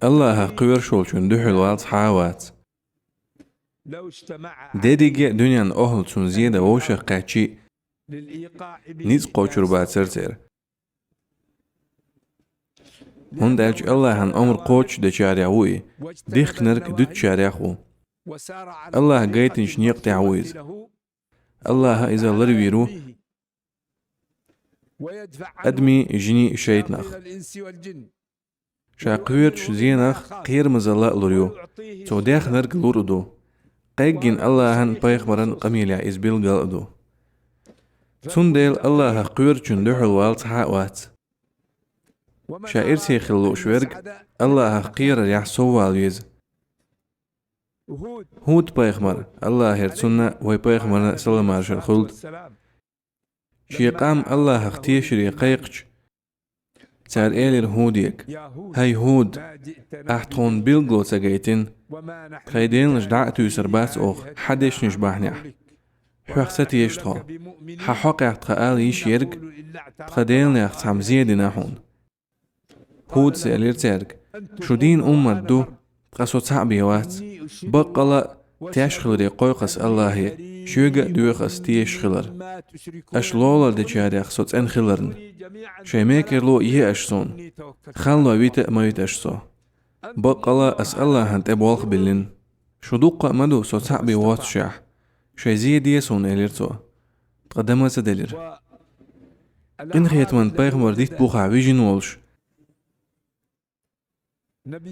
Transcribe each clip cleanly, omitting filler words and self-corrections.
الله قير شولشون دحل والت حاوات ديديجي دنيان أهل تون زيادة ووشق قاتشي نيز قوشر بات سرسير هون دالج الله هن أمر قوش دا شارعوي ديخ نرك دوت شارعو الله قايتنش نيق تعويز الله إذا لرويرو أدمي جني شيطنخ شاقويرش زينخ قير مزلا لوريو تو داخ نرك لوردو قيقين الله هن بايخبرن قميلع إزبيل قلدو تنديل الله قيرشن دحل والت حاوات شاعر سيخلو شورق الله قير يحسو واليز هود بايخمر الله هرتسونا وي بايخمر سلام عرشن خلد شيقام الله اختيشري قيقش تار إيلر هوديك هاي هود احتون بيلغلو تاقيتين خيدين لجدعتو يسربات اوخ حدش نشباحنيح حوخستي يشتغل ححوق احتقال يشيرق تخدين ليخت عم زيادي ناحون هود سألير تارك شو دين دو قصو تعبيوات بقلا تاشخلري قويقس الله شوغا دوخس تيشخلر أشلولا دجاري أخصوت أنخلرن شيميكر لو أشسون خلو ويتا ما يتأشسو بقلا أس الله هنت أبوالخ بلين شو دوقا مدو سو تعبي وات شاح شي زيادي سون إليرتو تقدم سدلير إن خيت من بايغمر ديت بوخا ويجين والش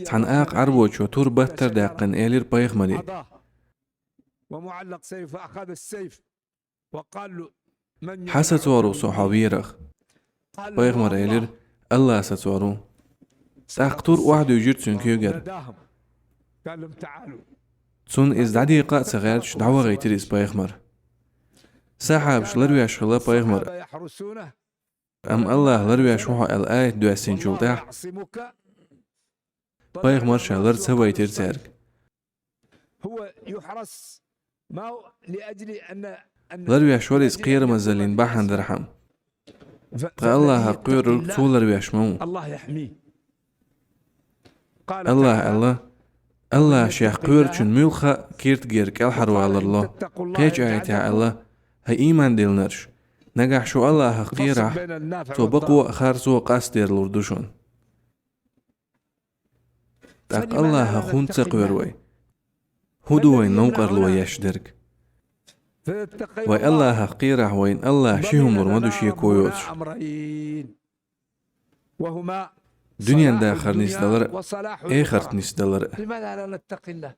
تحن آق عربو شو تور باتر داقن إلير بايغمري ومعلق سيف فأخذ السيف وقال له من حساتوارو صحابيرخ بايغمر إلير الله ساتوارو ساقتور واحد يجير تسون كيوغر قال لهم تعالوا تسون إز دعدي قاء سغيرش دعوة غيتر إز بايغمر ساحابش لروياش خلا بايغمر أم الله لروياش وحا الآية دواسين جلتاح بايغمر شالر سويتر تارك هو يحرس ما لأجل أن لروياش وريس قير مزلين باحن درحم الله قير طول لروياش مو الله يحميه قال الله شيخ قير چون ملخا كيرت جيرك الحروال الله قيج آيتها الله هاي إيمان ديل نرش نجح شو الله قيرح تو بقوة خارسو قاستير لردوشون تاق الله خون تقويروي هدوين نوقر لو يشدرك وي الله قيرح وين الله شيهم نرمدو شي كويوتش وهما دنيا داخر نيستلر اخرت نيستلر لماذا لا نتقي الله